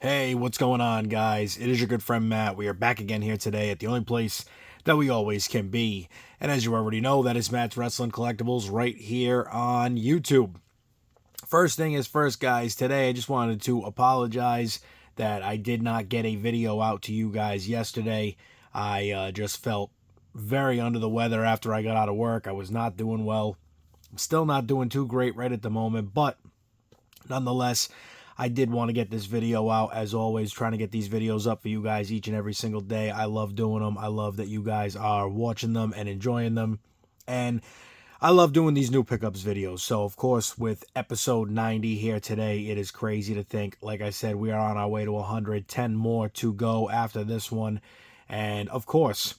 Hey, what's going on, guys? It is your good friend Matt. We are back again here today at the only place that we always can be. And as you already know, that is Matt's Wrestling Collectibles right here on YouTube. First thing is first, guys. Today I just wanted to apologize that I did not get a video out to you guys yesterday. I just felt very under the weather after I got out of work. I was not doing well. I'm still not doing too great right at the moment, but nonetheless, I did want to get this video out. As always, trying to get these videos up for you guys each and every single day. I love doing them. I love that you guys are watching them and enjoying them. And I love doing these new pickups videos. So, of course, with episode 90 here today, it is crazy to think. Like I said, we are on our way to 110 more to go after this one. And, of course,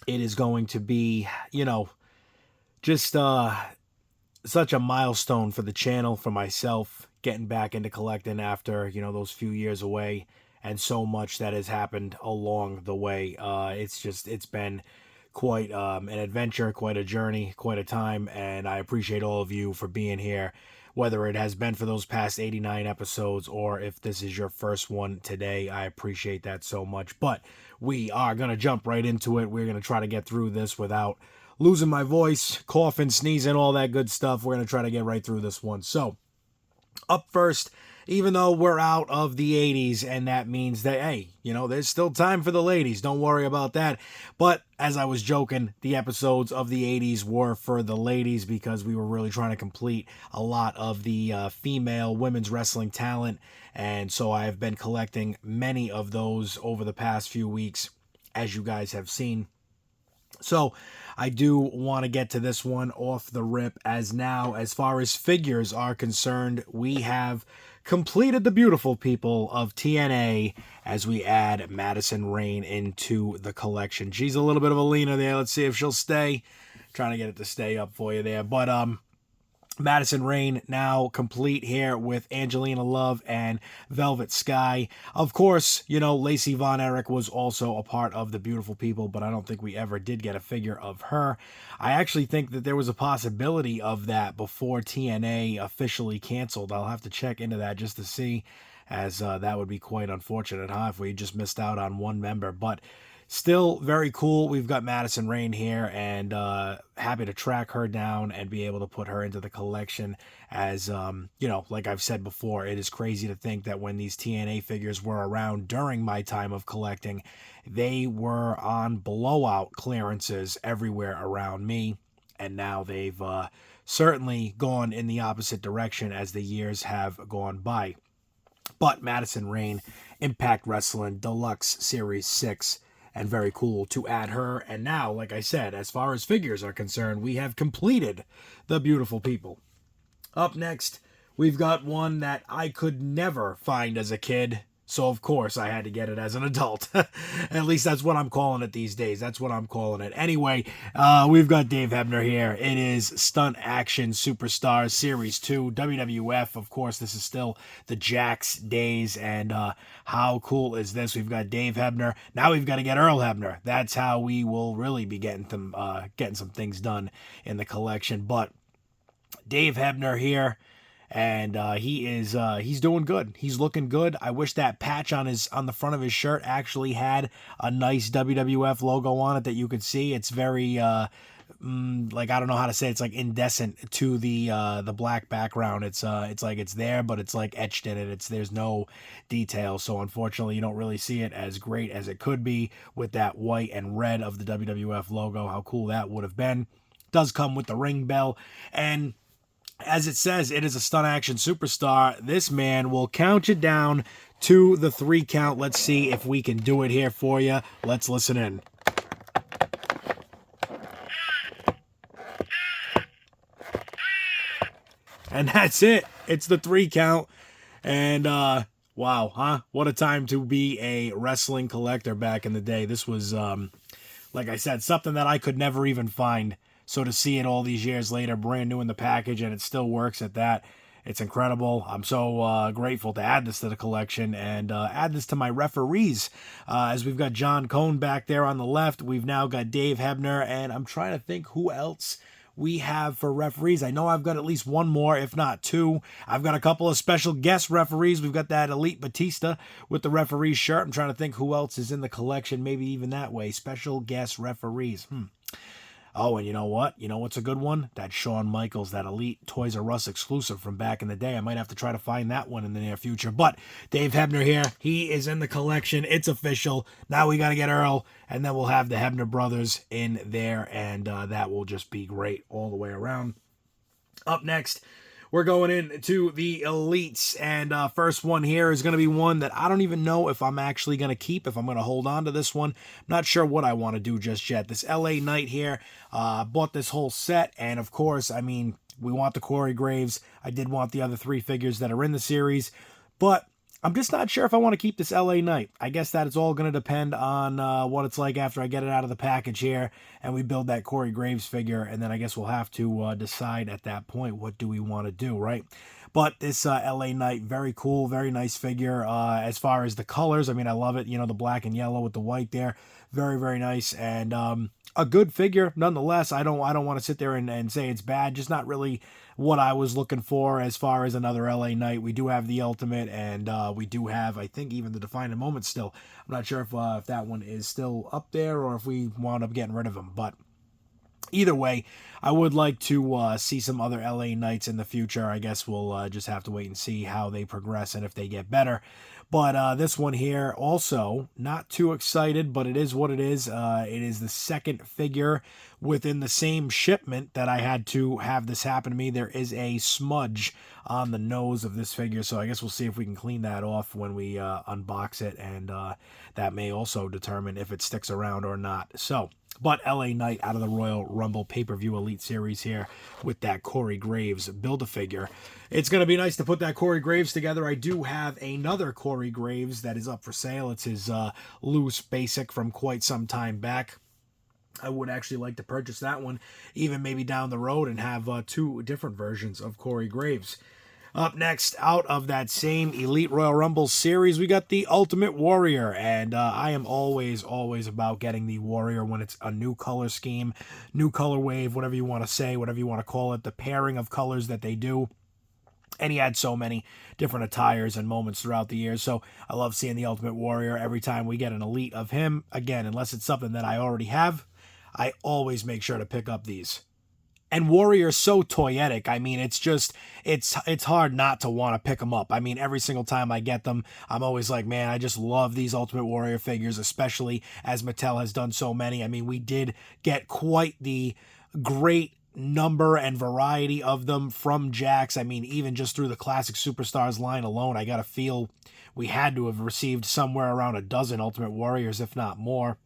it is going to be, just such a milestone for the channel, for myself, getting back into collecting after, those few years away, and so much that has happened along the way. It's been quite an adventure, quite a journey, quite a time, and I appreciate all of you for being here, whether it has been for those past 89 episodes or if this is your first one today. I appreciate that so much. But we are going to jump right into it. We're going to try to get through this without losing my voice, coughing, sneezing, all that good stuff. We're going to try to get right through this one. So, up first, even though we're out of the 80s, and that means that, hey, there's still time for the ladies. Don't worry about that. But as I was joking, the episodes of the 80s were for the ladies because we were really trying to complete a lot of the female women's wrestling talent. And so I have been collecting many of those over the past few weeks, as you guys have seen. So I do want to get to this one off the rip, as now, as far as figures are concerned, we have completed the beautiful people of TNA as we add Madison Rayne into the collection. She's a little bit of a leaner there. Let's see if she'll stay. Trying to get it to stay up for you there. But Madison Rayne now complete here with Angelina Love and Velvet Sky. Of course, Lacey Von Erich was also a part of the Beautiful People, but I don't think we ever did get a figure of her. I actually think that there was a possibility of that before TNA officially canceled. I'll have to check into that just to see, as that would be quite unfortunate, if we just missed out on one member. But still very cool. We've got Madison Rayne here, and happy to track her down and be able to put her into the collection. As like I've said before, it is crazy to think that when these TNA figures were around during my time of collecting, they were on blowout clearances everywhere around me, and now they've certainly gone in the opposite direction as the years have gone by. But Madison Rayne, Impact Wrestling Deluxe Series 6, and very cool to add her. And now, like I said, as far as figures are concerned, we have completed the Beautiful People. Up next, we've got one that I could never find as a kid, so of course I had to get it as an adult. At least that's what I'm calling it these days. That's what I'm calling it. Anyway, we've got Dave Hebner here. It is Stunt Action Superstars Series 2, WWF. Of course, this is still the Jax days, and how cool is this? We've got Dave Hebner. Now we've got to get Earl Hebner. That's how we will really be getting some things done in the collection. But Dave Hebner here, and he's doing good. He's looking good. I wish that patch on the front of his shirt actually had a nice WWF logo on it that you could see. It's very I don't know how to say it. It's like indecent to the black background. It's like it's there, but it's like etched in it. There's no detail, so unfortunately you don't really see it as great as it could be with that white and red of the WWF logo. How cool that would have been. Does come with the ring bell, and as it says, it is a Stunt Action Superstar. This man will count you down to the 3 count. Let's see if we can do it here for you. Let's listen in. And that's it. It's the 3 count. And wow, huh? What a time to be a wrestling collector back in the day. This was, like I said, something that I could never even find. So to see it all these years later, brand new in the package, and it still works at that, it's incredible. I'm so grateful to add this to the collection and add this to my referees. As we've got John Cone back there on the left, we've now got Dave Hebner, and I'm trying to think who else we have for referees. I know I've got at least one more, if not two. I've got a couple of special guest referees. We've got that Elite Batista with the referee shirt. I'm trying to think who else is in the collection, maybe even that way. Special guest referees. Oh, and you know what? You know what's a good one? That Shawn Michaels, that Elite Toys R Us exclusive from back in the day. I might have to try to find that one in the near future. But Dave Hebner here. He is in the collection. It's official. Now we got to get Earl, and then we'll have the Hebner brothers in there, and that will just be great all the way around. Up next, we're going into the Elites, and first one here is going to be one that I don't even know if I'm actually going to keep, if I'm going to hold on to this one. I'm not sure what I want to do just yet. This LA Knight here, bought this whole set, and of course, I mean, we want the Corey Graves. I did want the other three figures that are in the series, but I'm just not sure if I want to keep this LA Knight. I guess that it's all going to depend on what it's like after I get it out of the package here and we build that Corey Graves figure, and then I guess we'll have to decide at that point what do we want to do, right? But this LA Knight, very cool, very nice figure. As far as the colors, I mean, I love it. You know, the black and yellow with the white there. Very, very nice. And a good figure nonetheless. I don't want to sit there and say it's bad. Just not really what I was looking for as far as another LA Knight. We do have the Ultimate, and we do have, I think, even the Defining Moment still. I'm not sure if that one is still up there or if we wound up getting rid of him, but either way, I would like to see some other LA Knights in the future. I guess we'll just have to wait and see how they progress and if they get better. But this one here, also, not too excited, but it is what it is. It is the second figure within the same shipment that I had to have this happen to me. There is a smudge on the nose of this figure, so I guess we'll see if we can clean that off when we unbox it, and that may also determine if it sticks around or not. So, but LA Knight out of the Royal Rumble pay-per-view Elite Series here with that Corey Graves Build-A-Figure. It's going to be nice to put that Corey Graves together. I do have another Corey Graves that is up for sale. It's his loose basic from quite some time back. I would actually like to purchase that one, even maybe down the road, and have two different versions of Corey Graves. Up next, out of that same Elite Royal Rumble series, we got the Ultimate Warrior, and I am always about getting the Warrior when it's a new color scheme, new color wave, whatever you want to say, whatever you want to call it, the pairing of colors that they do. And he had so many different attires and moments throughout the years, so I love seeing the Ultimate Warrior every time we get an Elite of him. Again, unless it's something that I already have, I always make sure to pick up these. And Warrior's so toyetic. I mean, it's just, it's hard not to want to pick them up. I mean, every single time I get them, I'm always like, man, I just love these Ultimate Warrior figures, especially as Mattel has done so many. I mean, we did get quite the great number and variety of them from Jakks. I mean, even just through the Classic Superstars line alone, I gotta feel we had to have received somewhere around a dozen Ultimate Warriors, if not more.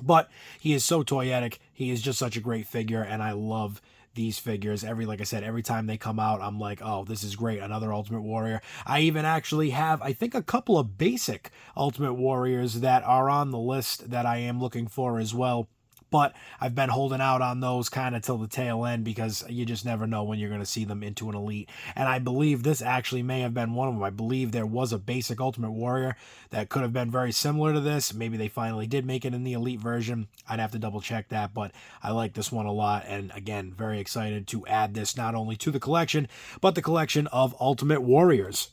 But he is so toyetic. He is just such a great figure, and I love these figures. Like I said, every time they come out, I'm like, oh, this is great. Another Ultimate Warrior. I even actually have, I think, a couple of basic Ultimate Warriors that are on the list that I am looking for as well. But I've been holding out on those kind of till the tail end because you just never know when you're going to see them into an Elite. And I believe this actually may have been one of them. I believe there was a basic Ultimate Warrior that could have been very similar to this. Maybe they finally did make it in the Elite version. I'd have to double check that, but I like this one a lot. And again, very excited to add this not only to the collection, but the collection of Ultimate Warriors.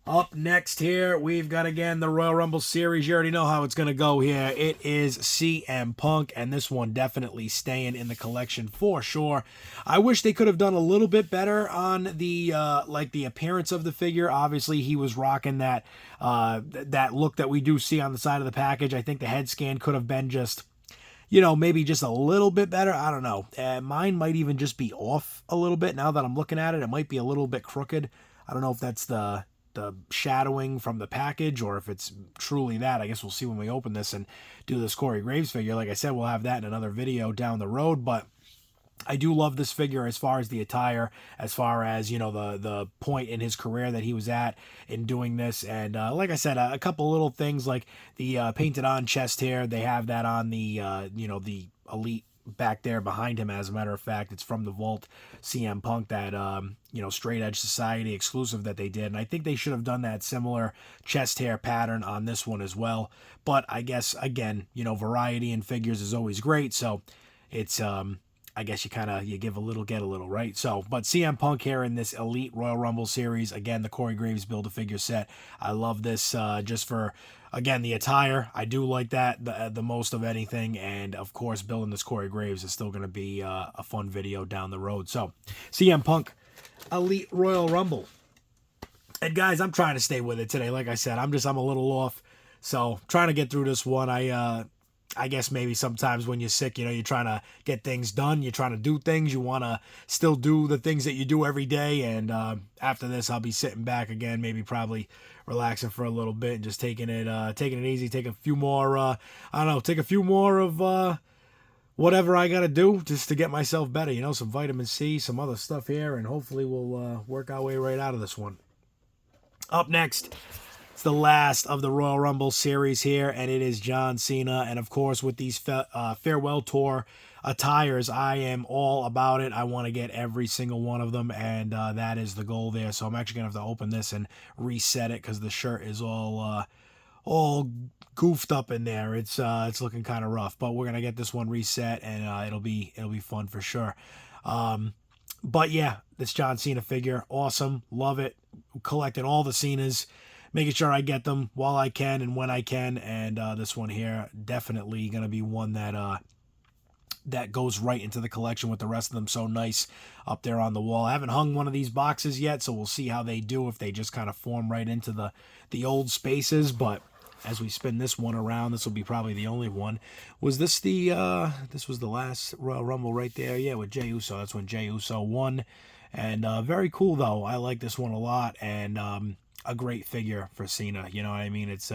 Up next here, we've got, again, the Royal Rumble series. You already know how it's going to go here. It is CM Punk, and this one definitely staying in the collection for sure. I wish they could have done a little bit better on the the appearance of the figure. Obviously, he was rocking that that look that we do see on the side of the package. I think the head scan could have been just, you know, maybe just a little bit better. I don't know. Mine might even just be off a little bit. Now that I'm looking at it, it might be a little bit crooked. I don't know if that's the shadowing from the package or if it's truly that. I guess we'll see when we open this and do this Corey Graves figure. Like I said, we'll have that in another video down the road, but I do love this figure as far as the attire, as far as, you know, the point in his career that he was at in doing this. And like I said, a couple little things like the painted on chest hair. They have that on the, you know, the Elite back there behind him. As a matter of fact, it's from the Vault CM Punk, that you know, Straight Edge Society exclusive that they did, and I think they should have done that similar chest hair pattern on this one as well. But I guess, again, you know, variety in figures is always great, so it's I guess you give a little, get a little, right? So, but CM Punk here in this Elite Royal Rumble series. Again, the Corey Graves Build-A-Figure set. I love this just for, again, the attire. I do like that the most of anything. And, of course, building this Corey Graves is still going to be a fun video down the road. So, CM Punk Elite Royal Rumble. And, guys, I'm trying to stay with it today. Like I said, I'm a little off. So, trying to get through this one. I guess maybe sometimes when you're sick, you're trying to get things done. You're trying to do things. You want to still do the things that you do every day. And after this, I'll be sitting back again, maybe probably relaxing for a little bit and just taking it easy. Take a few more, take a few more of whatever I got to do just to get myself better. Some vitamin C, some other stuff here, and hopefully we'll work our way right out of this one. Up next, it's the last of the Royal Rumble series here, and it is John Cena. And, of course, with these farewell tour attires, I am all about it. I want to get every single one of them, and that is the goal there. So I'm actually going to have to open this and reset it because the shirt is all goofed up in there. It's looking kind of rough, but we're going to get this one reset, and it'll be fun for sure. But, yeah, this John Cena figure, awesome. Love it. Collecting all the Cenas. Making sure I get them while I can and when I can. And this one here, definitely going to be one that goes right into the collection with the rest of them. So nice up there on the wall. I haven't hung one of these boxes yet, so we'll see how they do, if they just kind of form right into the old spaces. But as we spin this one around, this will be probably the only one. Was this this was the last Royal Rumble right there? Yeah, with Jey Uso. That's when Jey Uso won. And very cool, though. I like this one a lot. And a great figure for Cena. You know what I mean? It's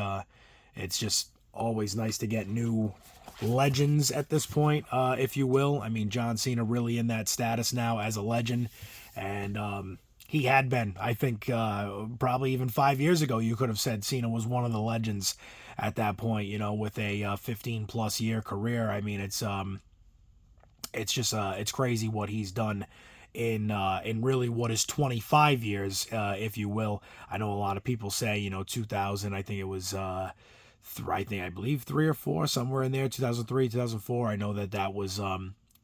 just always nice to get new legends at this point, if you will. I mean, John Cena really in that status now as a legend, and he had been, I think, probably even 5 years ago, you could have said Cena was one of the legends at that point, with a 15+ year career. I mean, it's crazy what he's done in really what is 25 years, if you will. I know a lot of people say, 2000, I think it was, I believe 3 or 4, somewhere in there, 2003, 2004. I know that was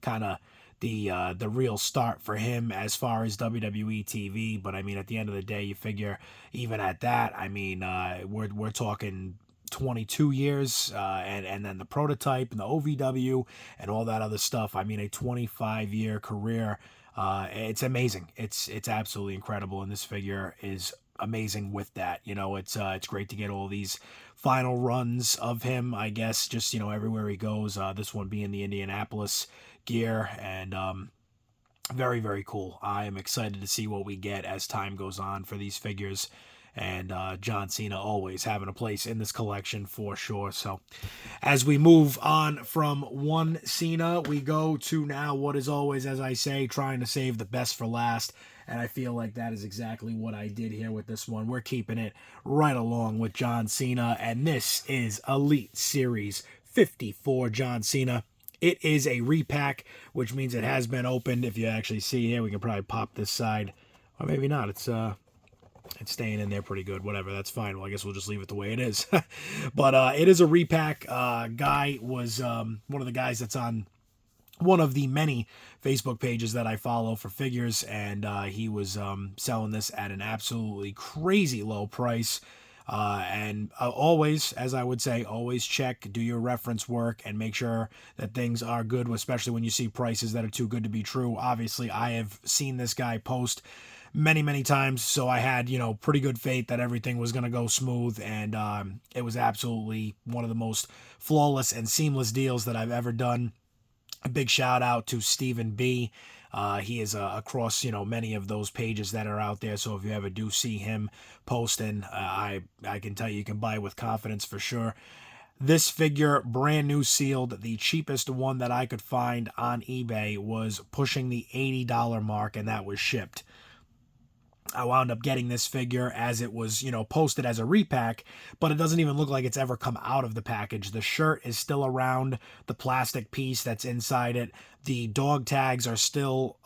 kind of the real start for him as far as WWE TV. But I mean, at the end of the day, you figure even at that, I mean, we're talking 22 years, and then the prototype and the OVW and all that other stuff. I mean, a 25-year career. It's amazing. It's absolutely incredible, and this figure is amazing with that. It's great to get all these final runs of him, I guess, just everywhere he goes. This one being the Indianapolis gear, and very, very cool. I am excited to see what we get as time goes on for these figures. And John Cena always having a place in this collection for sure. So as we move on from one Cena, we go to now what is always, as I say, trying to save the best for last. And I feel like that is exactly what I did here with this one. We're keeping it right along with John Cena. And this is Elite Series 54 John Cena. It is a repack, which means it has been opened. If you actually see here, we can probably pop this side. Or maybe not. It's staying in there pretty good. Whatever, that's fine. Well, I guess we'll just leave it the way it is. But it is a repack. Guy was one of the guys that's on one of the many Facebook pages that I follow for figures, and he was selling this at an absolutely crazy low price. And always, as I would say, always check, do your reference work, and make sure that things are good, especially when you see prices that are too good to be true. Obviously, I have seen this guy post many, many times, so I had, pretty good faith that everything was going to go smooth, and it was absolutely one of the most flawless and seamless deals that I've ever done. A big shout out to Stephen B. He is across, many of those pages that are out there, so if you ever do see him posting, I can tell you can buy with confidence for sure. This figure, brand new sealed, the cheapest one that I could find on eBay was pushing the $80 mark, and that was shipped. I wound up getting this figure as it was, posted as a repack, but it doesn't even look like it's ever come out of the package. The shirt is still around the plastic piece that's inside it. The dog tags are still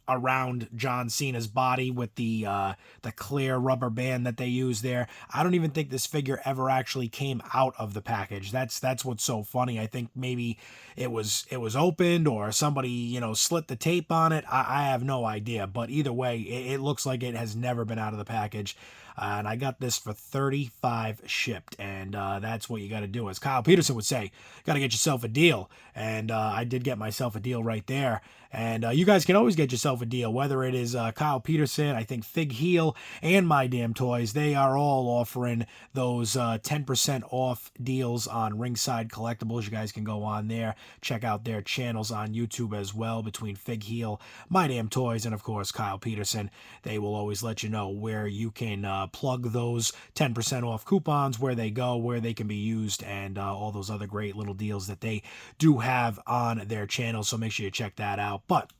around John Cena's body with the clear rubber band that they use there. I don't even think this figure ever actually came out of the package. That's what's so funny. I think maybe it was opened, or somebody, you know, slit the tape on it. I have no idea, but either way, it looks like it has never been out of the package. And I got this for $35 shipped, and that's what you got to do. As Kyle Peterson would say, got to get yourself a deal. And I did get myself a deal right there. And you guys can always get yourself a deal, whether it is Kyle Peterson, I think Fig Heel, and My Damn Toys. They are all offering those 10% off deals on Ringside Collectibles. You guys can go on there, check out their channels on YouTube as well, between Fig Heel, My Damn Toys, and of course Kyle Peterson. They will always let you know where you can plug those 10% off coupons, where they go, where they can be used, and all those other great little deals that they do have on their channel. So make sure you check that out. But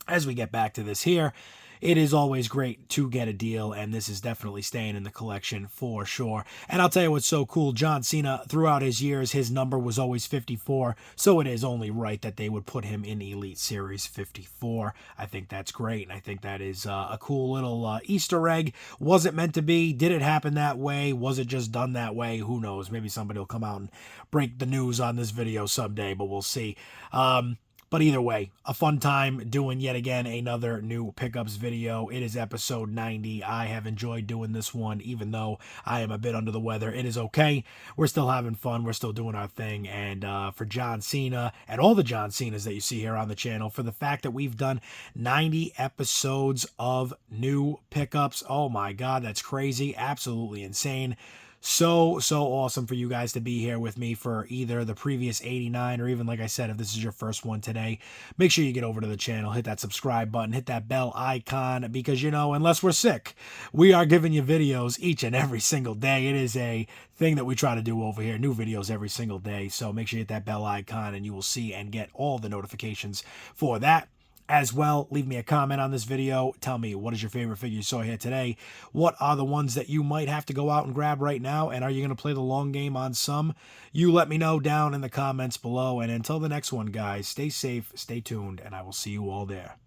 as we get back to this here, it is always great to get a deal, and this is definitely staying in the collection for sure. And I'll tell you what's so cool, John Cena, throughout his years, his number was always 54, so it is only right that they would put him in Elite Series 54. I think that's great, and I think that is a cool little Easter egg. Was it meant to be? Did it happen that way? Was it just done that way? Who knows? Maybe somebody will come out and break the news on this video someday, but we'll see. But either way, a fun time doing yet again another new pickups video. It is episode 90. I have enjoyed doing this one, even though I am a bit under the weather. It is okay. We're still having fun. We're still doing our thing. And for John Cena and all the John Cenas that you see here on the channel, for the fact that we've done 90 episodes of new pickups, oh my God, that's crazy. Absolutely insane. So awesome for you guys to be here with me for either the previous 89, or even, like I said, if this is your first one today, make sure you get over to the channel, hit that subscribe button, hit that bell icon, because, you know, unless we're sick, we are giving you videos each and every single day. It is a thing that we try to do over here, new videos every single day. So make sure you hit that bell icon, and you will see and get all the notifications for that. As well, leave me a comment on this video. Tell me, what is your favorite figure you saw here today? What are the ones that you might have to go out and grab right now? And are you going to play the long game on some? You let me know down in the comments below. And until the next one, guys, stay safe, stay tuned, and I will see you all there.